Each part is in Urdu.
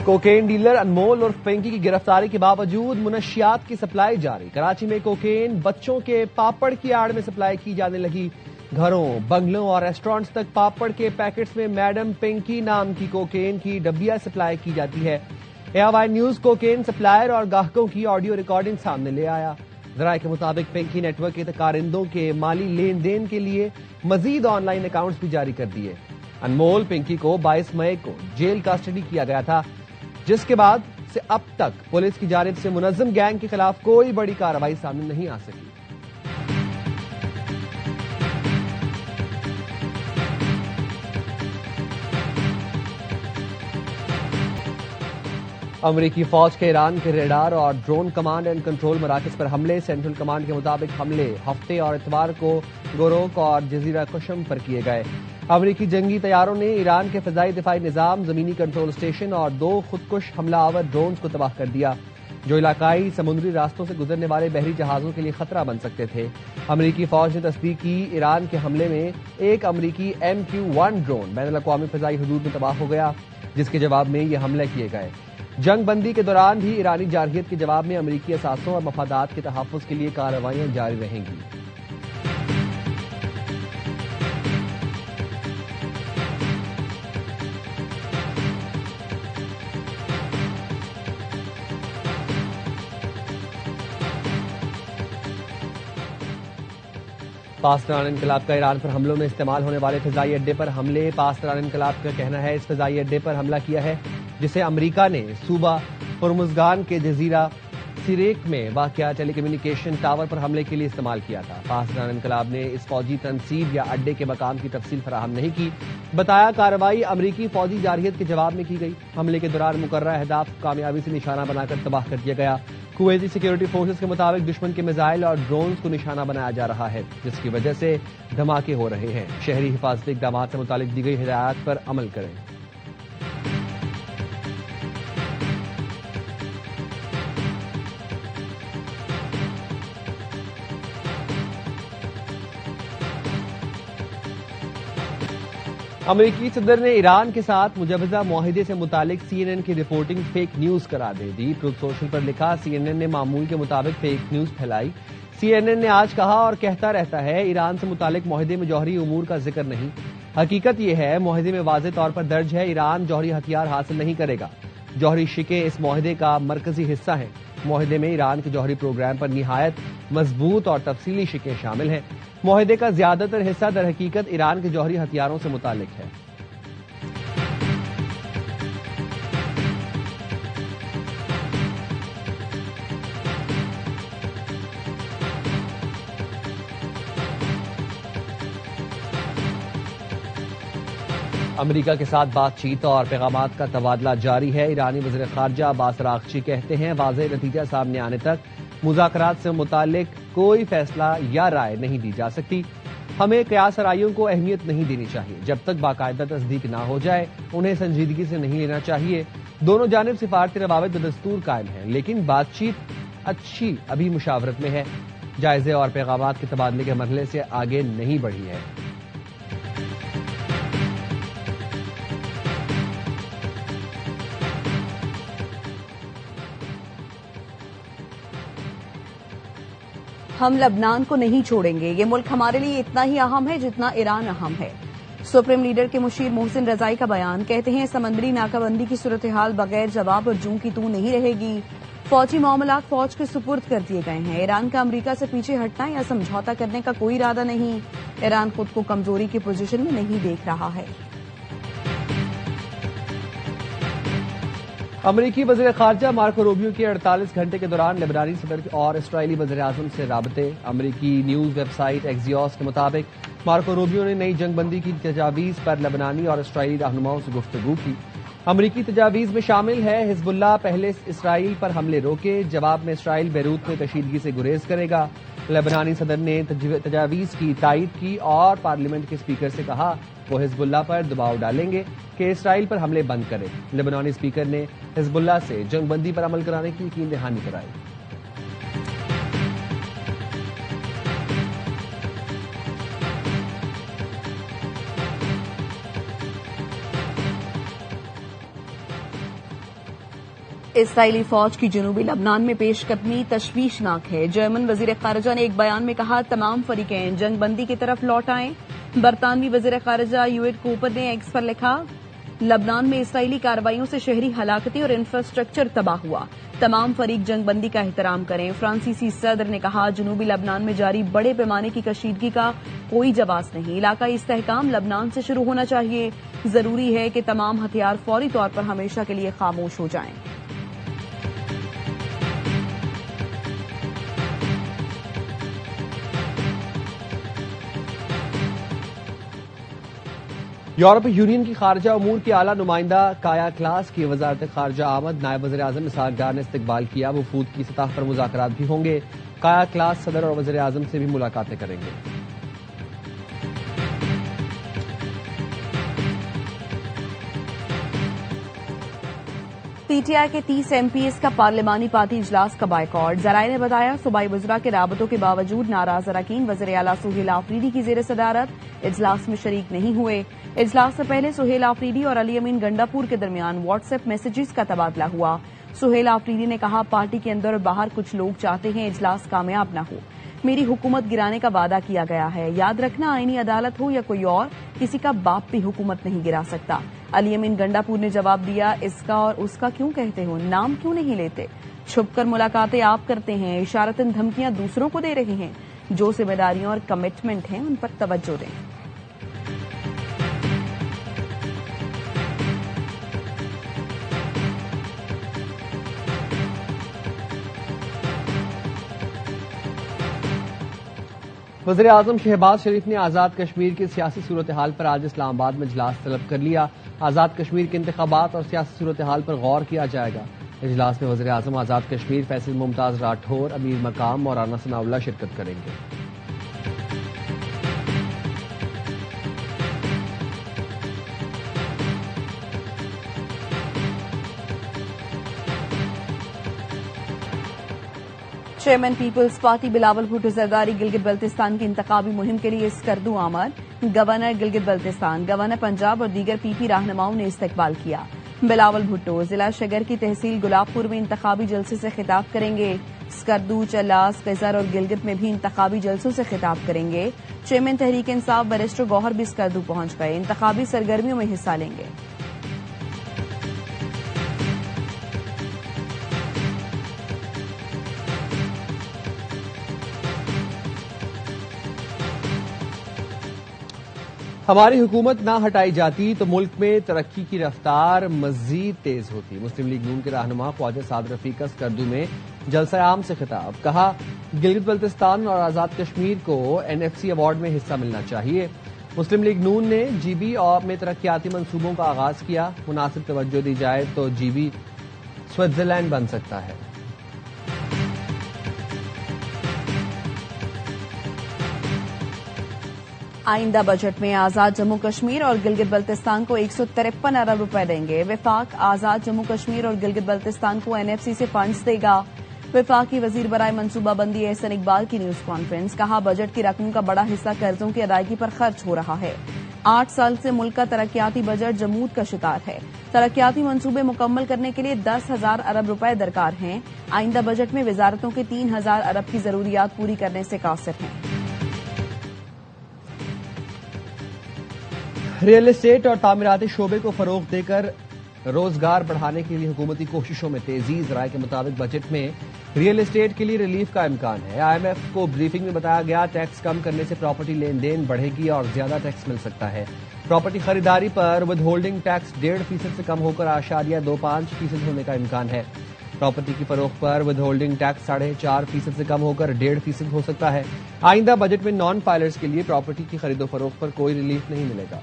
کوکین ڈیلر انمول اور پنکی کی گرفتاری کے باوجود منشیات کی سپلائی جاری۔ کراچی میں کوکین بچوں کے پاپڑ کی آڑ میں سپلائی کی جانے لگی۔ گھروں، بنگلوں اور ریسٹورینٹس تک پاپڑ کے پیکٹس میں میڈم پنکی نام کی کوکین کی ڈبیاں سپلائی کی جاتی ہے۔ ARY نیوز کوکین سپلائر اور گاہکوں کی آڈیو ریکارڈنگ سامنے لے آیا۔ ذرائع کے مطابق پنکی نیٹ ورک کے کارندوں کے مالی لین دین کے لیے مزید آن لائن اکاؤنٹس بھی جاری کر دیے۔ انمول پنکی کو 22 مئی کو جیل کسٹڈی کیا گیا تھا، جس کے بعد سے اب تک پولیس کی جانب سے منظم گینگ کے خلاف کوئی بڑی کارروائی سامنے نہیں آ سکی۔ امریکی فوج کے ایران کے ریڈار اور ڈرون کمانڈ اینڈ کنٹرول مراکز پر حملے۔ سینٹرل کمانڈ کے مطابق حملے ہفتے اور اتوار کو گوروک اور جزیرہ قشم پر کیے گئے۔ امریکی جنگی طیاروں نے ایران کے فضائی دفاعی نظام، زمینی کنٹرول اسٹیشن اور 2 خودکش حملہ آور ڈرونز کو تباہ کر دیا، جو علاقائی سمندری راستوں سے گزرنے والے بحری جہازوں کے لیے خطرہ بن سکتے تھے۔ امریکی فوج نے تصدیق کی ایران کے حملے میں ایک امریکی MQ-1 ڈرون بین الاقوامی فضائی حدود میں تباہ ہو گیا، جس کے جواب میں یہ حملے کیے گئے۔ جنگ بندی کے دوران بھی ایرانی جارحیت کے جواب میں امریکی اثاثوں اور مفادات کے تحفظ کے لیے کارروائیاں جاری رہیں گی۔ پاسداران انقلاب کا ایران پر حملوں میں استعمال ہونے والے فضائی اڈے پر حملے۔ پاسداران انقلاب کا کہنا ہے اس فضائی اڈے پر حملہ کیا ہے جسے امریکہ نے صوبہ ہرمزگان کے جزیرہ سیریک میں واقع ٹیلی کمیونیکیشن ٹاور پر حملے کے لیے استعمال کیا تھا۔ پاسداران انقلاب نے اس فوجی تنصیب یا اڈے کے مقام کی تفصیل فراہم نہیں کی۔ بتایا کارروائی امریکی فوجی جارحیت کے جواب میں کی گئی۔ حملے کے دوران مقررہ اہداف کو کامیابی سے نشانہ بنا کر تباہ کر دیا گیا۔ کویتی سیکیورٹی فورسز کے مطابق دشمن کے میزائل اور ڈرونز کو نشانہ بنایا جا رہا ہے، جس کی وجہ سے دھماکے ہو رہے ہیں۔ شہری حفاظتی اقدامات سے متعلق دی گئی ہدایات پر عمل کریں۔ امریکی صدر نے ایران کے ساتھ مجوزہ معاہدے سے متعلق CNN کی رپورٹنگ فیک نیوز قرار دے دی۔ ٹروتھ سوشل پر لکھا، CNN نے معمول کے مطابق فیک نیوز پھیلائی۔ CNN نے آج کہا اور کہتا رہتا ہے، ایران سے متعلق معاہدے میں جوہری امور کا ذکر نہیں۔ حقیقت یہ ہے، معاہدے میں واضح طور پر درج ہے ایران جوہری ہتھیار حاصل نہیں کرے گا۔ جوہری شقیں اس معاہدے کا مرکزی حصہ ہیں۔ معاہدے میں ایران کے جوہری پروگرام پر نہایت مضبوط اور تفصیلی شقیں شامل ہیں۔ معاہدے کا زیادہ تر حصہ در حقیقت ایران کے جوہری ہتھیاروں سے متعلق ہے۔ امریکہ کے ساتھ بات چیت اور پیغامات کا تبادلہ جاری ہے۔ ایرانی وزیر خارجہ عباس اراغچی کہتے ہیں، واضح نتیجہ سامنے آنے تک مذاکرات سے متعلق کوئی فیصلہ یا رائے نہیں دی جا سکتی۔ ہمیں قیاس آرائیوں کو اہمیت نہیں دینی چاہیے۔ جب تک باقاعدہ تصدیق نہ ہو جائے انہیں سنجیدگی سے نہیں لینا چاہیے۔ دونوں جانب سفارتی روابط بدستور قائم ہیں، لیکن بات چیت اچھی ابھی مشاورت میں ہے، جائزے اور پیغامات کے تبادلے کے مرحلے سے آگے نہیں بڑھی ہے۔ ہم لبنان کو نہیں چھوڑیں گے، یہ ملک ہمارے لیے اتنا ہی اہم ہے جتنا ایران اہم ہے۔ سپریم لیڈر کے مشیر محسن رضائی کا بیان، کہتے ہیں سمندری ناکہ بندی کی صورتحال بغیر جواب اور جوں کی توں نہیں رہے گی۔ فوجی معاملات فوج کے سپرد کر دیے گئے ہیں۔ ایران کا امریکہ سے پیچھے ہٹنا یا سمجھوتا کرنے کا کوئی ارادہ نہیں۔ ایران خود کو کمزوری کی پوزیشن میں نہیں دیکھ رہا ہے۔ امریکی وزیر خارجہ مارکو روبیو کے 48 گھنٹے کے دوران لبنانی صدر اور اسرائیلی وزیر اعظم سے رابطے۔ امریکی نیوز ویب سائٹ ایکزیوس کے مطابق مارکو روبیو نے نئی جنگ بندی کی تجاویز پر لبنانی اور اسرائیلی رہنماؤں سے گفتگو کی۔ امریکی تجاویز میں شامل ہے، حزب اللہ پہلے اسرائیل پر حملے روکے، جواب میں اسرائیل بیروت میں کشیدگی سے گریز کرے گا۔ لبنانی صدر نے تجاویز کی تائید کی اور پارلیمنٹ کے اسپیکر سے کہا وہ حزب اللہ پر دباؤ ڈالیں گے کہ اسرائیل پر حملے بند کرے۔ لبنانی اسپیکر نے حزب اللہ سے جنگ بندی پر عمل کرانے کی یقین دہانی کرائی۔ اسرائیلی فوج کی جنوبی لبنان میں پیش قدمی تشویشناک ہے. جرمن وزیر خارجہ نے ایک بیان میں کہا تمام فریقین جنگ بندی کی طرف لوٹ آئیں. برطانوی وزیر خارجہ یوئٹ کوپر نے ایکس پر لکھا لبنان میں اسرائیلی کارروائیوں سے شہری ہلاکتیں اور انفراسٹرکچر تباہ ہوا. تمام فریق جنگ بندی کا احترام کریں. فرانسیسی صدر نے کہا جنوبی لبنان میں جاری بڑے پیمانے کی کشیدگی کا کوئی جواز نہیں. علاقائی استحکام لبنان سے شروع ہونا چاہیے. ضروری ہے کہ تمام ہتھیار فوری طور پر ہمیشہ کے لیے خاموش ہو جائیں. یورپی یونین کی خارجہ امور کی اعلیٰ نمائندہ کایا کلاس کی وزارت خارجہ آمد. نائب وزیر اعظم اسحاق ڈار نے استقبال کیا. وفود کی سطح پر مذاکرات بھی ہوں گے. کایا کلاس صدر اور وزیر اعظم سے بھی ملاقاتیں کریں گے. پی ٹی آئی کے 30 ایم پی ایس کا پارلیمانی پارٹی اجلاس کا بائیکاٹ. ذرائع نے بتایا صوبائی وزراء کے رابطوں کے باوجود ناراض اراکین وزیر اعلیٰ سہیل آفریدی کی زیر صدارت اجلاس میں شریک نہیں ہوئے. اجلاس سے پہلے سہیل آفریدی اور علی امین گنڈاپور کے درمیان واٹس ایپ میسیجز کا تبادلہ ہوا. سہیل آفریدی نے کہا پارٹی کے اندر اور باہر کچھ لوگ چاہتے ہیں اجلاس کامیاب نہ ہو. میری حکومت گرانے کا وعدہ کیا گیا ہے. یاد رکھنا آئینی عدالت ہو یا کوئی اور کسی کا باپ بھی حکومت نہیں گرا سکتا. علی امین گنڈاپور نے جواب دیا اس کا اور اس کا کیوں کہتے ہو, نام کیوں نہیں لیتے. چھپ کر ملاقاتیں آپ کرتے ہیں, اشارتاً دھمکیاں دوسروں کو دے رہے ہیں. جو ذمہ داریاں اور کمٹمنٹ ہیں ان پر توجہ دیں. وزیر اعظم شہباز شریف نے آزاد کشمیر کی سیاسی صورتحال پر آج اسلام آباد میں اجلاس طلب کر لیا. آزاد کشمیر کے انتخابات اور سیاسی صورتحال پر غور کیا جائے گا. اجلاس میں وزیر اعظم آزاد کشمیر فیصل ممتاز راٹھور, امیر مقام اور رانا ثناء اللہ شرکت کریں گے. چیئرمین پیپلز پارٹی بلاول بھٹو زرداری گلگت بلتستان کی انتخابی مہم کے لیے اسکردو آمد. گورنر گلگت بلتستان, گورنر پنجاب اور دیگر پی پی رہنماؤں نے استقبال کیا. بلاول بھٹو ضلع شگر کی تحصیل گلاب پور میں انتخابی جلسے سے خطاب کریں گے. اسکردو, چلاس, قیصر اور گلگت میں بھی انتخابی جلسوں سے خطاب کریں گے. چیئرمین تحریک انصاف بیرسٹر گوہر بھی اسکردو پہنچ گئے. انتخابی سرگرمیوں میں حصہ لیں گے. ہماری حکومت نہ ہٹائی جاتی تو ملک میں ترقی کی رفتار مزید تیز ہوتی. مسلم لیگ نون کے رہنما خواجہ سعد رفیق کا اسکردو میں جلسہ عام سے خطاب. کہا گلگت بلتستان اور آزاد کشمیر کو NFC ایوارڈ میں حصہ ملنا چاہیے. مسلم لیگ نون نے GB میں ترقیاتی منصوبوں کا آغاز کیا. مناسب توجہ دی جائے تو GB سوئٹزرلینڈ بن سکتا ہے. آئندہ بجٹ میں آزاد جموں کشمیر اور گلگت بلتستان کو 153 ارب روپے دیں گے. وفاق آزاد جموں کشمیر اور گلگت بلتستان کو NFC سے فنڈز دے گا. وفاقی وزیر برائے منصوبہ بندی احسن اقبال کی نیوز کانفرنس. کہا بجٹ کی رقم کا بڑا حصہ قرضوں کی ادائیگی پر خرچ ہو رہا ہے. 8 سال سے ملک کا ترقیاتی بجٹ جمود کا شکار ہے. ترقیاتی منصوبے مکمل کرنے کے لیے 10,000 ارب روپے درکار ہیں. آئندہ بجٹ میں وزارتوں کے 3,000 ارب کی ضروریات پوری کرنے سے قاصر ہیں. ریئل اسٹیٹ اور تعمیراتی شعبے کو فروغ دے کر روزگار بڑھانے کے لیے حکومتی کوششوں میں تیزی. ذرائع کے مطابق بجٹ میں ریئل اسٹیٹ کے لیے ریلیف کا امکان ہے. IMF کو بریفنگ میں بتایا گیا ٹیکس کم کرنے سے پراپرٹی لین دین بڑھے گی اور زیادہ ٹیکس مل سکتا ہے. پراپرٹی خریداری پر ود ہولڈنگ ٹیکس 1.5% سے کم ہو کر 0.25% ہونے کا امکان ہے. پراپرٹی کی فروخت پر ود ہولڈنگ ٹیکس 4.5% سے کم ہو کر 1.5% ہو سکتا ہے. آئندہ بجٹ میں نان فائلرز کے لیے پراپرٹی کی خرید و فروخت پر کوئی ریلیف نہیں ملے گا.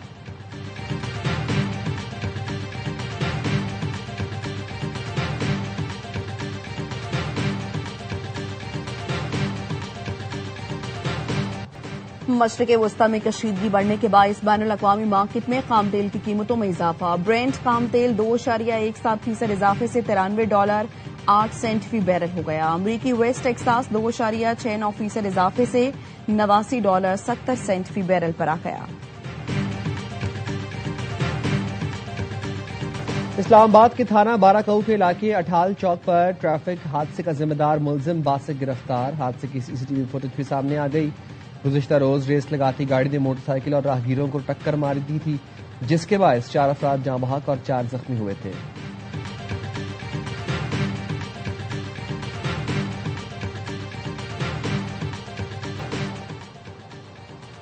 مشرق وسطی میں کشیدگی بڑھنے کے باعث بین الاقوامی مارکیٹ میں خام تیل کی قیمتوں میں اضافہ. برینٹ خام تیل 2.17% اضافے سے $93.08 فی بیرل ہو گیا. امریکی ویسٹ ٹیکساس 2.69% اضافے سے $89.70 فی بیرل پر آ گیا. اسلام آباد کے تھانہ بارہ کے علاقے اٹھال چوک پر ٹریفک حادثے کا ذمہ دار ملزم باسق گرفتار. حادثے کی سی سی ٹی وی فوٹیج بھی سامنے آ گئی. گزشتہ روز ریس لگاتی گاڑی نے موٹر سائیکل اور راہگیروں کو ٹکر مار دی تھی، جس کے باعث 4 افراد جاں بحق اور 4 زخمی ہوئے تھے.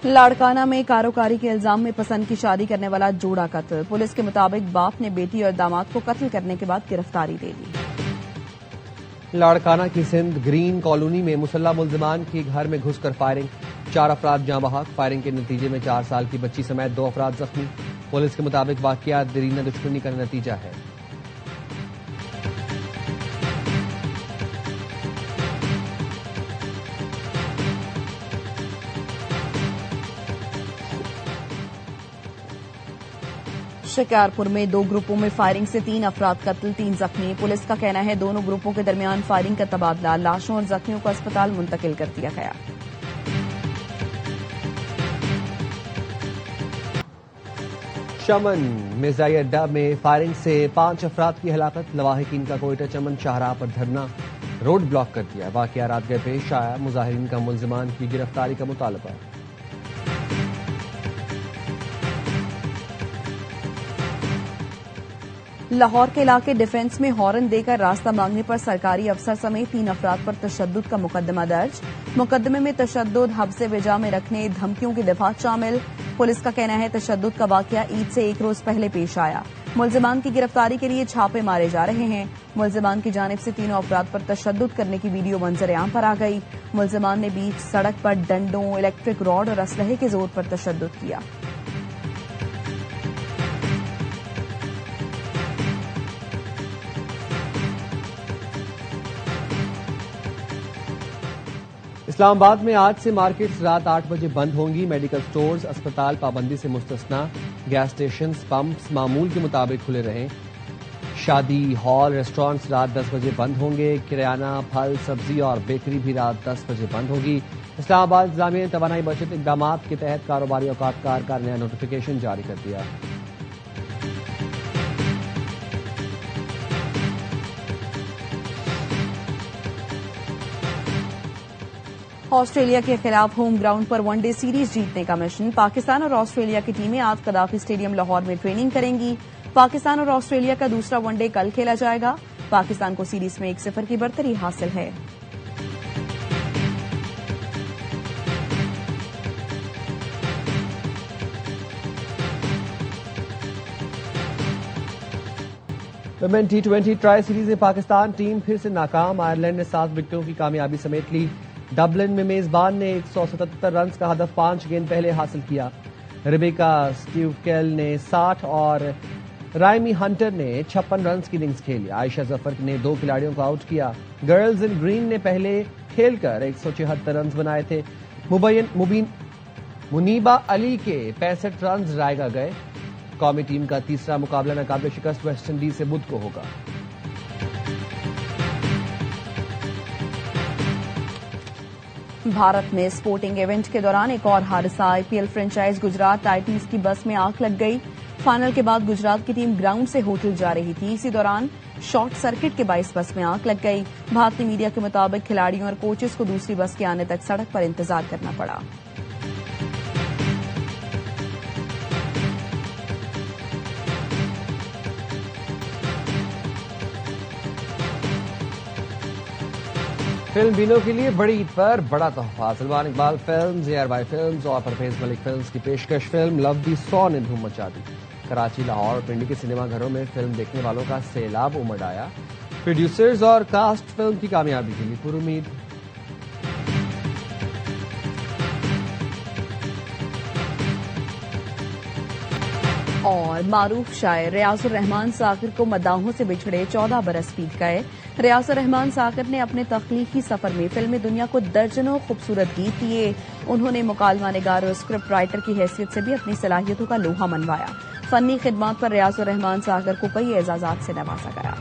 لاڑکانہ میں کاروکاری کے الزام میں پسند کی شادی کرنے والا جوڑا قتل. پولیس کے مطابق باپ نے بیٹی اور داماد کو قتل کرنے کے بعد گرفتاری دے دی. لاڑکانہ کی سندھ گرین کالونی میں مسلح ملزمان کے گھر میں گھس کر فائرنگ، 4 افراد جاں بحق. فائرنگ کے نتیجے میں 4 سال کی بچی سمیت 2 افراد زخمی. پولیس کے مطابق واقعہ دیرینہ دشمنی کا نتیجہ ہے. شکارپور میں 2 گروپوں میں فائرنگ سے 3 افراد قتل، 3 زخمی. پولیس کا کہنا ہے دونوں گروپوں کے درمیان فائرنگ کا تبادلہ. لاشوں اور زخمیوں کو اسپتال منتقل کر دیا گیا. چمن میزائی اڈہ میں فائرنگ سے 5 افراد کی ہلاکت. لواحقین کا کوئٹہ چمن شاہراہ پر دھرنا روڈ بلاک کر دیا. واقعہ رات گئے پیش آیا. مظاہرین کا ملزمان کی گرفتاری کا مطالبہ. لاہور کے علاقے ڈیفنس میں ہارن دے کر راستہ مانگنے پر سرکاری افسر سمیت 3 افراد پر تشدد کا مقدمہ درج. مقدمے میں تشدد، حبس وجا میں رکھنے، دھمکیوں کی دفعات شامل. پولیس کا کہنا ہے تشدد کا واقعہ عید سے 1 روز پہلے پیش آیا. ملزمان کی گرفتاری کے لیے چھاپے مارے جا رہے ہیں. ملزمان کی جانب سے تینوں افراد پر تشدد کرنے کی ویڈیو منظر عام پر آ گئی. ملزمان نے بیچ سڑک پر ڈنڈوں، الیکٹرک راڈ اور اسلحے کے زور پر تشدد کیا. اسلام آباد میں آج سے مارکیٹس رات 8 بجے بند ہوں گی. میڈیکل سٹورز، اسپتال پابندی سے مستثنا. گیس اسٹیشنز، پمپس معمول کے مطابق کھلے رہیں. شادی ہال، ریسٹورانٹس رات 10 بجے بند ہوں گے. کریانہ، پھل، سبزی اور بیکری بھی رات 10 بجے بند ہوگی. اسلام آباد انتظامیہ نے توانائی بچت اقدامات کے تحت کاروباری اوقات کار کا نیا نوٹیفیکیشن جاری کر دیا. آسٹریلیا کے خلاف ہوم گراؤنڈ پر ون ڈے سیریز جیتنے کا مشن. پاکستان اور آسٹریلیا کی ٹیمیں آج قذافی اسٹیڈیم لاہور میں ٹریننگ کریں گی. پاکستان اور آسٹریلیا کا دوسرا ون ڈے کل کھیلا جائے گا. پاکستان کو سیریز میں 1-0 کی برتری حاصل ہے. ویمن T20 ٹرائی سیریز میں پاکستان ٹیم پھر سے ناکام. آئرلینڈ نے 7 وکٹوں کی کامیابی سمیت لی. ڈبلن میں میزبان نے 177 رنز کا ہدف 5 گیند پہلے حاصل کیا. ریبیکا سٹیوکیل نے 60 اور رائمی ہنٹر نے 56 رنز کی اننگز کھیلی. عائشہ ظفر نے 2 کھلاڑیوں کو آؤٹ کیا. گرلز ان گرین نے پہلے کھیل کر 174 رنز بنائے تھے. منیبا علی کے 65 رنز رائیگا گئے. قومی ٹیم کا تیسرا مقابلہ ناقابل شکست ویسٹ انڈیز سے بدھ کو ہوگا. بھارت میں سپورٹنگ ایونٹ کے دوران ایک اور حادثہ. I P L franchise Gujarat Titans کی بس میں آگ لگ گئی. فائنل کے بعد گجرات کی ٹیم گراؤنڈ سے ہوٹل جا رہی تھی. اسی دوران شارٹ سرکٹ کے باعث بس میں آگ لگ گئی. بھارتی میڈیا کے مطابق کھلاڑیوں اور کوچز کو دوسری بس کے آنے تک سڑک پر انتظار کرنا پڑا. فلم بینوں کے لیے بڑی عید پر بڑا تحفہ. Salman Iqbal films, ARY films اور پرویز ملک فلمز کی پیشکش فلم لو دی سو نے دھوم مچا دی. کراچی، لاہور اور پنڈی کے سنیما گھروں میں فلم دیکھنے والوں کا سیلاب امڑ آیا. پروڈیوسرز اور کاسٹ فلم کی کامیابی کے لیے پر امید. اور معروف شاعر ریاض الرحمان ساغر کو مداحوں سے بچھڑے 14 برس بیت گئے. ریاض الرحمان ساغر نے اپنے تخلیقی سفر میں فلم دنیا کو درجنوں خوبصورت گیت دیے. انہوں نے مکالمہ نگار اور اسکرپٹ رائٹر کی حیثیت سے بھی اپنی صلاحیتوں کا لوہا منوایا. فنی خدمات پر ریاض الرحمان ساغر کو کئی اعزازات سے نوازا گیا.